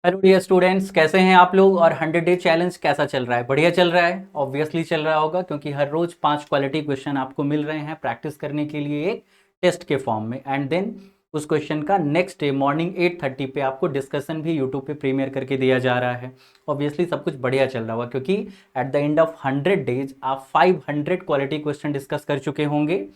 Hello dear students, कैसे हैं आप लोग। और 100 डे चैलेंज कैसा चल रहा है? बढ़िया चल रहा है, ऑब्वियसली चल रहा होगा, क्योंकि हर रोज 5 क्वालिटी क्वेश्चन आपको मिल रहे हैं प्रैक्टिस करने के लिए एक टेस्ट के फॉर्म में। एंड देन उस क्वेश्चन का नेक्स्ट डे मॉर्निंग 8:30 पे आपको डिस्कशन भी यूट्यूब पे प्रीमियर करके दिया जा रहा है। ऑब्वियसली सब कुछ बढ़िया चल रहा होगा, क्योंकि at the end of 100 days आप 500 क्वालिटी क्वेश्चन डिस्कस कर चुके होंगे।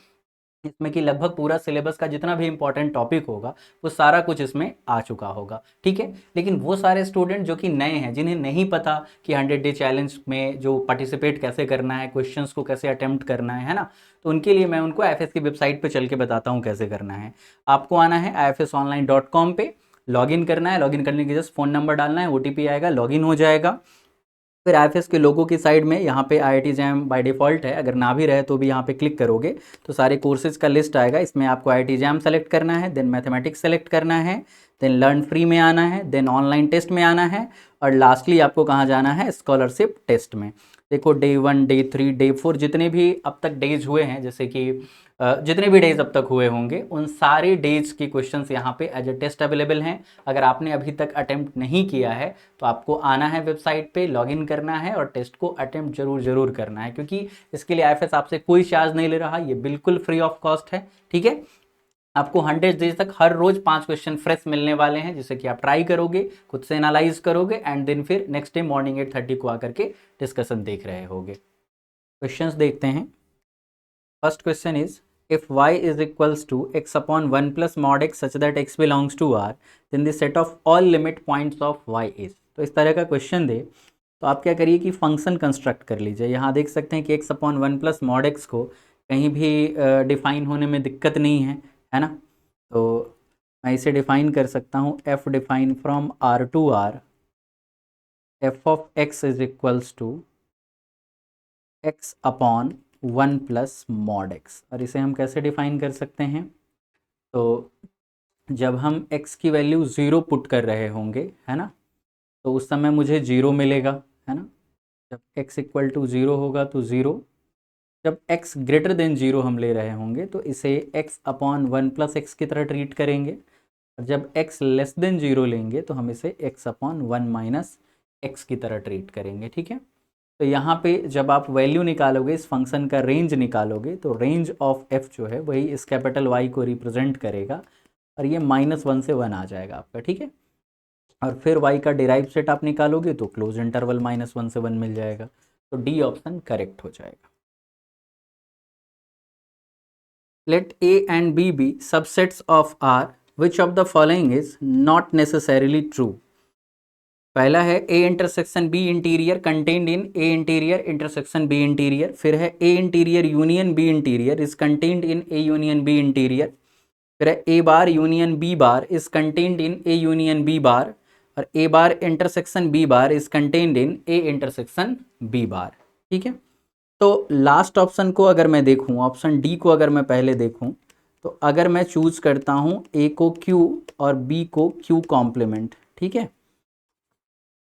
इसमें कि लगभग पूरा सिलेबस का जितना भी इंपॉर्टेंट टॉपिक होगा वो सारा कुछ इसमें आ चुका होगा। ठीक है, लेकिन वो सारे स्टूडेंट जो कि नए हैं, जिन्हें नहीं पता कि 100 डे चैलेंज में जो पार्टिसिपेट कैसे करना है, क्वेश्चंस को कैसे अटेम्प्ट करना है ना, तो उनके लिए मैं उनको IFS की वेबसाइट पे चल के बताता हूँ कैसे करना है। आपको आना है ifsonline.com पे, लॉगिन करना है। लॉगिन करने के जस्ट फ़ोन नंबर डालना है, OTP आएगा, लॉगिन हो जाएगा। फिर IFS के लोगों की साइड में यहाँ पे IIT जैम बाय डिफ़ॉल्ट है, अगर ना भी रहे तो भी यहाँ पे क्लिक करोगे तो सारे कोर्सेज का लिस्ट आएगा। इसमें आपको IIT जैम सेलेक्ट करना है, देन मैथमेटिक्स सेलेक्ट करना है, देन लर्न फ्री में आना है, देन ऑनलाइन टेस्ट में आना है, और लास्टली आपको कहाँ जाना है? स्कॉलरशिप टेस्ट में। देखो, डे 1, डे 3, डे 4 जितने भी अब तक डेज हुए हैं, जैसे कि जितने भी डेज अब तक हुए होंगे, उन सारे डेज के क्वेश्चंस यहाँ पे एज ए टेस्ट अवेलेबल हैं। अगर आपने अभी तक अटेम्प्ट नहीं किया है तो आपको आना है वेबसाइट पे, लॉगिन करना है और टेस्ट को अटेम्प्ट जरूर करना है, क्योंकि इसके लिए IFS आपसे कोई चार्ज नहीं ले रहा, ये बिल्कुल फ्री ऑफ कॉस्ट है। ठीक है, आपको 100 डेज तक हर रोज 5 क्वेश्चन फ्रेश मिलने वाले हैं, जिसे कि आप ट्राई करोगे, खुद से एनालाइज करोगे, एंड देन फिर नेक्स्ट डे मॉर्निंग 8:30 को आकर के डिस्कशन देख रहे होगे। क्वेश्चंस देखते हैं। First question is, if y is equals to x upon 1 plus mod x such that x belongs to R, then the set of all limit points of y is। तो इस तरह का question दे तो आप क्या करिए कि फंक्शन कंस्ट्रक्ट कर लीजिए। यहाँ देख सकते हैं कि x upon 1 plus mod x को कहीं भी डिफाइन होने में दिक्कत नहीं है ना। तो मैं इसे डिफाइन कर सकता हूँ, f define from R to R, f of x is equals to x upon 1 plus mod X. और इसे हम कैसे डिफाइन कर सकते हैं? तो जब हम x की वैल्यू 0 पुट कर रहे होंगे, है ना, तो उस समय मुझे 0 मिलेगा, है ना। जब x इक्वल टू 0 होगा तो 0। जब x ग्रेटर देन 0 हम ले रहे होंगे तो इसे x अपॉन 1 प्लस एक्स की तरह ट्रीट करेंगे। और जब x लेस देन 0 लेंगे तो हम इसे x अपॉन 1 माइनस एक्स की तरह ट्रीट करेंगे। ठीक है, तो यहाँ पे जब आप वैल्यू निकालोगे, इस फंक्शन का रेंज निकालोगे, तो रेंज ऑफ f जो है वही इस कैपिटल Y को रिप्रेजेंट करेगा, और ये -1 से 1 आ जाएगा आपका। ठीक है, और फिर y का डिराइव सेट आप निकालोगे तो क्लोज इंटरवल -1 से 1 मिल जाएगा। तो डी ऑप्शन करेक्ट हो जाएगा। Let a and b be subsets of R, which of the following is not necessarily true. पहला है a intersection b interior contained in a interior intersection b interior. फिर है a interior union b interior is contained in a union b interior. फिर है a bar union b bar is contained in a union b bar. और a bar intersection b bar is contained in a intersection b बार। ठीक है, तो last option को अगर मैं देखूं, ऑप्शन डी को अगर मैं पहले देखूं, तो अगर मैं चूज करता हूं a को q और b को q कॉम्प्लीमेंट, ठीक है,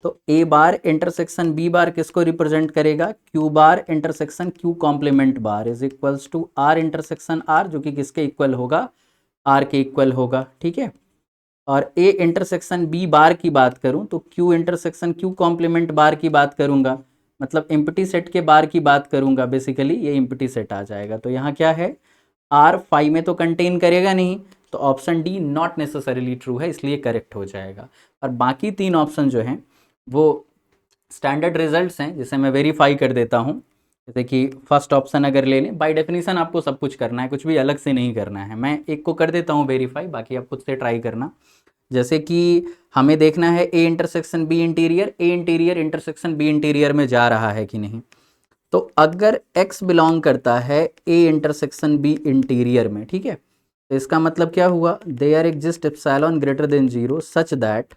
तो a bar intersection b bar किसको रिप्रेजेंट करेगा? q bar intersection q complement bar is equals to r intersection r, जो कि किसके इक्वल होगा? r के इक्वल होगा। ठीक है, और a इंटरसेक्शन b बार की बात करूं तो q इंटरसेक्शन q कॉम्प्लीमेंट बार की बात करूंगा, मतलब इम्पटी सेट के बार की बात करूंगा, बेसिकली ये इम्पटी सेट आ जाएगा। तो यहाँ क्या है? r 5 में तो कंटेन करेगा नहीं, तो option D not necessarily true है, इसलिए करेक्ट हो जाएगा। और बाकी 3 ऑप्शन जो हैं वो स्टैंडर्ड रिजल्ट्स हैं, जिसे मैं वेरीफाई कर देता हूँ। जैसे कि फर्स्ट ऑप्शन अगर ले लें, बाय डेफिनेशन आपको सब कुछ करना है, कुछ भी अलग से नहीं करना है। मैं एक को कर देता हूँ वेरीफाई, बाकी आप खुद से ट्राई करना। जैसे कि हमें देखना है a intersection b interior, a interior intersection b interior में जा रहा है कि नहीं। तो अगर x बिलोंग करता है a इंटरसेक्शन b इंटीरियर में, ठीक है, तो इसका मतलब क्या हुआ? There exist epsilon greater than 0 such that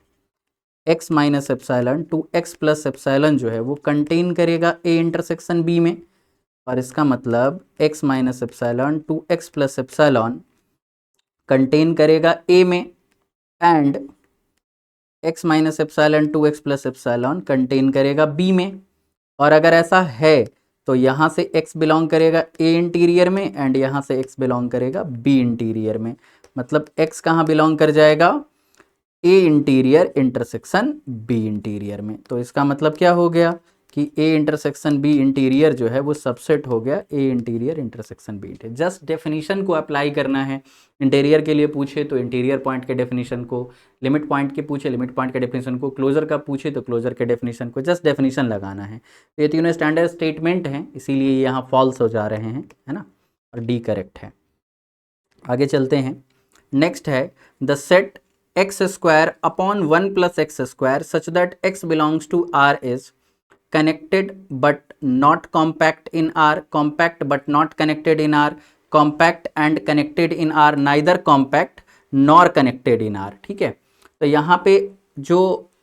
x minus epsilon to x plus epsilon जो है वो कंटेन करेगा a इंटरसेक्शन b में। और इसका मतलब x minus epsilon to x plus epsilon contain करेगा a में, and x minus epsilon to X plus epsilon contain करेगा b में। और अगर ऐसा है तो यहाँ से x बिलोंग करेगा a इंटीरियर में, एंड यहाँ से x बिलोंग करेगा b इंटीरियर में। मतलब x कहाँ बिलोंग कर जाएगा? ए इंटीरियर इंटरसेक्शन बी इंटीरियर में। तो इसका मतलब क्या हो गया कि ए इंटरसेक्शन बी इंटीरियर जो है वो सबसेट हो गया A interior intersection B interior. Just definition को अप्लाई करना है। इंटीरियर के लिए पूछे तो इंटीरियर पॉइंट के डेफिनेशन को, लिमिट पॉइंट के पूछे लिमिट पॉइंट के डेफिनेशन को, क्लोजर का पूछे तो क्लोजर के डेफिनेशन को, जस्ट डेफिनेशन लगाना है। तो ये तीनों स्टैंडर्ड स्टेटमेंट हैं, इसीलिए यहाँ फॉल्स हो जा रहे हैं, है ना, और डी करेक्ट है। आगे चलते हैं। नेक्स्ट है the set X square upon 1 plus X square such that X belongs to R is connected but not compact in R, compact but not connected in R, compact and connected in R, neither compact nor connected in R। ठीक है, तो यहाँ पे जो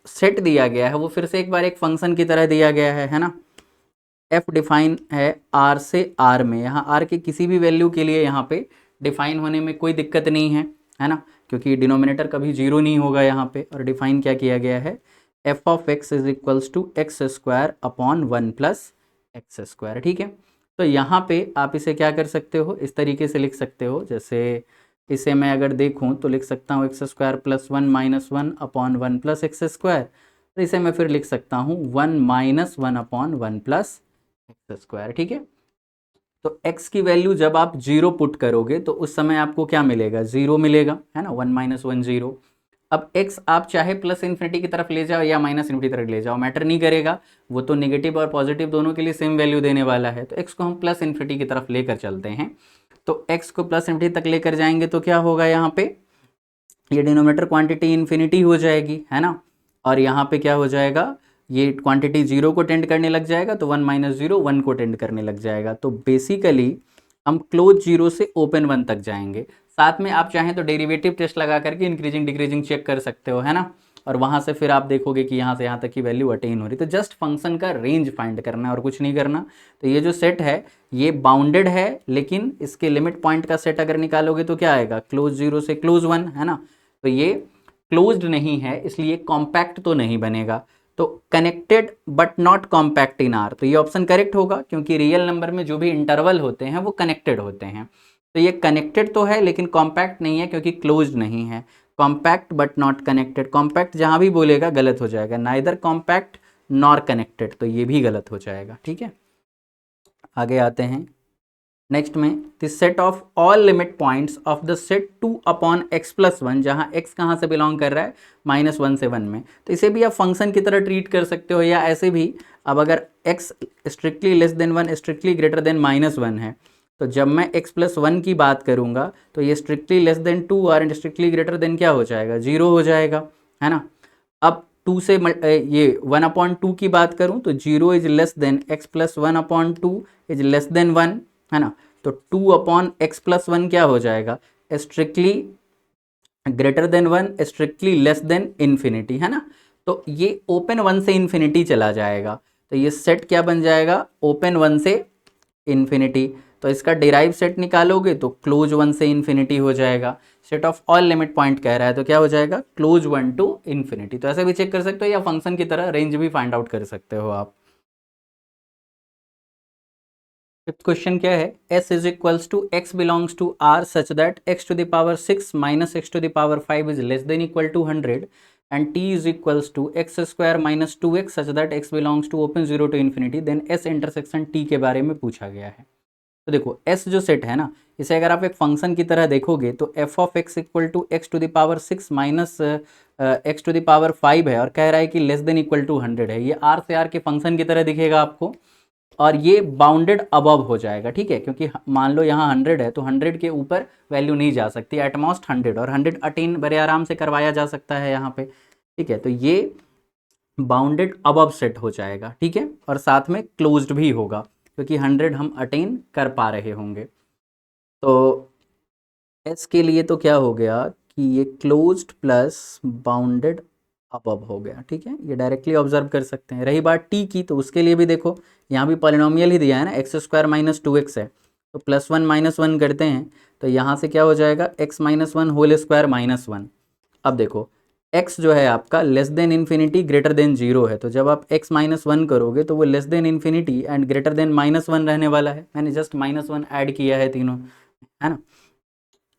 set दिया गया है वो फिर से एक बार एक फंक्शन की तरह दिया गया है ना। f डिफाइन है R से R में, यहाँ R के किसी भी वैल्यू के लिए यहाँ पे डिफाइन होने में कोई दिक्कत नहीं है ना, क्योंकि डिनोमिनेटर कभी जीरो नहीं होगा यहाँ पे। और डिफाइन क्या किया गया है, F of X is equals to X square upon 1 plus X square. ठीक है, तो यहाँ पे आप इसे क्या कर सकते हो, इस तरीके से लिख सकते हो। जैसे इसे मैं अगर देखूँ तो लिख सकता हूँ x square plus 1 minus 1 upon 1 plus X square. तो इसे मैं फिर लिख सकता हूँ 1 minus 1 upon 1 plus X square. ठीक है, तो x की वैल्यू जब आप 0 पुट करोगे तो उस समय आपको क्या मिलेगा, 0 मिलेगा, है ना, 1 माइनस 1 0। अब x आप चाहे प्लस इन्फिनिटी की तरफ ले जाओ या माइनस इन्फिनिटी की तरफ ले जाओ, मैटर नहीं करेगा, वो तो नेगेटिव और पॉजिटिव दोनों के लिए सेम वैल्यू देने वाला है। तो x को हम प्लस इन्फिनिटी की तरफ लेकर चलते हैं, तो x को प्लस इन्फिनिटी तक लेकर जाएंगे तो क्या होगा, यहाँ पे ये डिनोमिनेटर क्वांटिटी इन्फिनिटी हो जाएगी, है ना, और यहाँ पे क्या हो जाएगा, ये क्वांटिटी 0 को टेंड करने लग जाएगा, तो 1 माइनस 0 1 को टेंड करने लग जाएगा। तो बेसिकली हम क्लोज 0 से ओपन 1 तक जाएंगे। साथ में आप चाहें तो डेरिवेटिव टेस्ट लगा करके इंक्रीजिंग डिक्रीजिंग चेक कर सकते हो, है ना, और वहाँ से फिर आप देखोगे कि यहाँ से यहाँ तक की वैल्यू अटेन हो रही। तो जस्ट फंक्शन का रेंज फाइंड करना है और कुछ नहीं करना। तो ये जो सेट है ये बाउंडेड है, लेकिन इसके लिमिट पॉइंट का सेट अगर निकालोगे तो क्या आएगा, क्लोज 0 से क्लोज 1, है ना। तो ये क्लोज्ड नहीं है, इसलिए कॉम्पैक्ट तो नहीं बनेगा। तो connected but not compact in are, तो ये ऑप्शन करेक्ट होगा, क्योंकि रियल नंबर में जो भी इंटरवल होते हैं वो कनेक्टेड होते हैं। तो ये कनेक्टेड तो है लेकिन कॉम्पैक्ट नहीं है, क्योंकि क्लोज्ड नहीं है। Compact but not connected, compact जहां भी बोलेगा गलत हो जाएगा, नाइदर कॉम्पैक्ट नॉर कनेक्टेड, तो ये भी गलत हो जाएगा। ठीक है, आगे आते हैं नेक्स्ट में, the set of all limit points of the set 2 upon x plus 1, जहाँ x कहाँ से बिलोंग कर रहा है, -1 से 1 में। तो इसे भी आप फंक्शन की तरह ट्रीट कर सकते हो, या ऐसे भी। अब अगर x strictly less than 1 strictly greater than -1 है, तो जब मैं x प्लस 1 की बात करूँगा तो ये स्ट्रिक्टली लेस देन 2 और स्ट्रिक्टली ग्रेटर देन क्या हो जाएगा, 0 हो जाएगा, है ना। अब 2 से ये 1/2 की बात करूँ तो 0 is less then x plus 1/2 is less then 1, है ना। तो 2 अपॉन एक्स प्लस 1 क्या हो जाएगा, strictly greater than 1 strictly less than infinity, है ना। तो ये ओपन 1 से इन्फिनिटी चला जाएगा, तो ये सेट क्या बन जाएगा, ओपन 1 से इन्फिनिटी। तो इसका डिराइव सेट निकालोगे तो क्लोज 1 से इन्फिनिटी हो जाएगा। Set of all limit point कह रहा है तो क्या हो जाएगा, क्लोज 1 टू इन्फिनिटी। तो ऐसे भी चेक कर सकते हो, या फंक्शन की तरह रेंज भी फाइंड आउट कर सकते हो आप। फिफ्थ क्वेश्चन क्या है, s is equals to x belongs to r such that x to the power 6 minus x to the power 5 is less than equal to 100 and t is equals to X square minus 2x such that x belongs to open 0 to infinity, then s intersection t के बारे में पूछा गया है। तो देखो s जो set है ना, इसे अगर आप एक फंक्शन की तरह देखोगे तो f of x equal to X to the power 6 minus X to the power 5 है, और कह रहा है कि लेस देन इक्वल टू 100 है। ये r से r के फंक्शन की तरह दिखेगा आपको, और ये बाउंडेड अबव हो जाएगा, ठीक है, क्योंकि मान लो यहाँ 100 है तो 100 के ऊपर वैल्यू नहीं जा सकती, एटमोस्ट 100, और 100 अटेन बड़े आराम से करवाया जा सकता है यहाँ पे, ठीक है। तो ये बाउंडेड अबव सेट हो जाएगा, ठीक है, और साथ में क्लोज्ड भी होगा, क्योंकि 100 हम अटेन कर पा रहे होंगे। तो एस के लिए तो क्या हो गया कि ये क्लोज्ड प्लस बाउंडेड अबव हो गया, ठीक है, ये डायरेक्टली ऑब्जर्व कर सकते हैं। रही बात टी की, तो उसके लिए भी देखो, यहाँ भी पॉलिनोमियल ही दिया है ना, एक्स स्क्वायर माइनस 2x है, तो +1 -1 करते हैं तो यहाँ से क्या हो जाएगा, x माइनस 1 होल स्क्वायर -1। अब देखो x जो है आपका less than infinity greater than 0 है, तो जब आप x -1 करोगे तो वो less than infinity and greater then -1 रहने वाला है। मैंने जस्ट -1 ऐड किया है तीनों, है ना।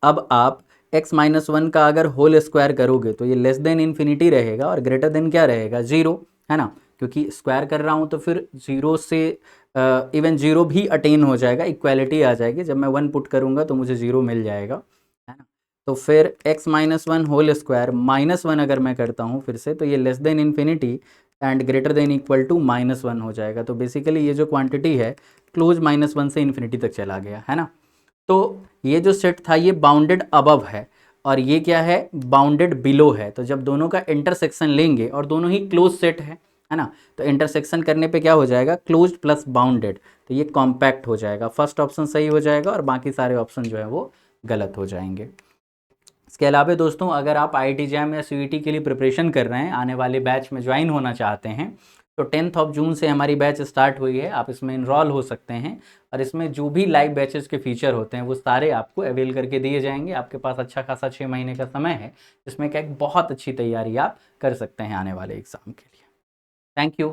अब आप x माइनस वन का अगर होल स्क्वायर करोगे तो ये लेस देन इन्फिनिटी रहेगा और ग्रेटर देन क्या रहेगा, जीरो, है ना, क्योंकि स्क्वायर कर रहा हूँ तो फिर जीरो से इवन जीरो भी अटेन हो जाएगा, इक्वालिटी आ जाएगी, जब मैं वन पुट करूँगा तो मुझे जीरो मिल जाएगा, है ना। तो फिर x minus one whole square minus one अगर मैं करता हूँ फिर से, तो ये less than infinity and greater than equal to minus one हो जाएगा। तो बेसिकली ये जो क्वांटिटी है क्लोज माइनस वन से इन्फिनिटी तक चला गया, है ना। तो ये जो सेट था ये बाउंडेड अबव है और ये क्या है, बाउंडेड बिलो है। तो जब दोनों का इंटरसेक्शन लेंगे और दोनों ही क्लोज सेट है ना, तो इंटरसेक्शन करने पे क्या हो जाएगा, क्लोज्ड प्लस बाउंडेड, तो ये कॉम्पैक्ट हो जाएगा। फर्स्ट ऑप्शन सही हो जाएगा और बाकी सारे ऑप्शन जो है वो गलत हो जाएंगे। इसके अलावा दोस्तों अगर आप IIT जैम या CUET के लिए प्रिपरेशन कर रहे हैं, आने वाले बैच में ज्वाइन होना चाहते हैं, तो 10 जून से हमारी बैच स्टार्ट हुई है, आप इसमें इनरोल हो सकते हैं और इसमें जो भी लाइव बैचेस के फीचर होते हैं वो सारे आपको अवेल करके दिए जाएंगे। आपके पास अच्छा खासा 6 महीने का समय है, जिसमें क्या एक बहुत अच्छी तैयारी आप कर सकते हैं आने वाले एग्ज़ाम के लिए। Thank you.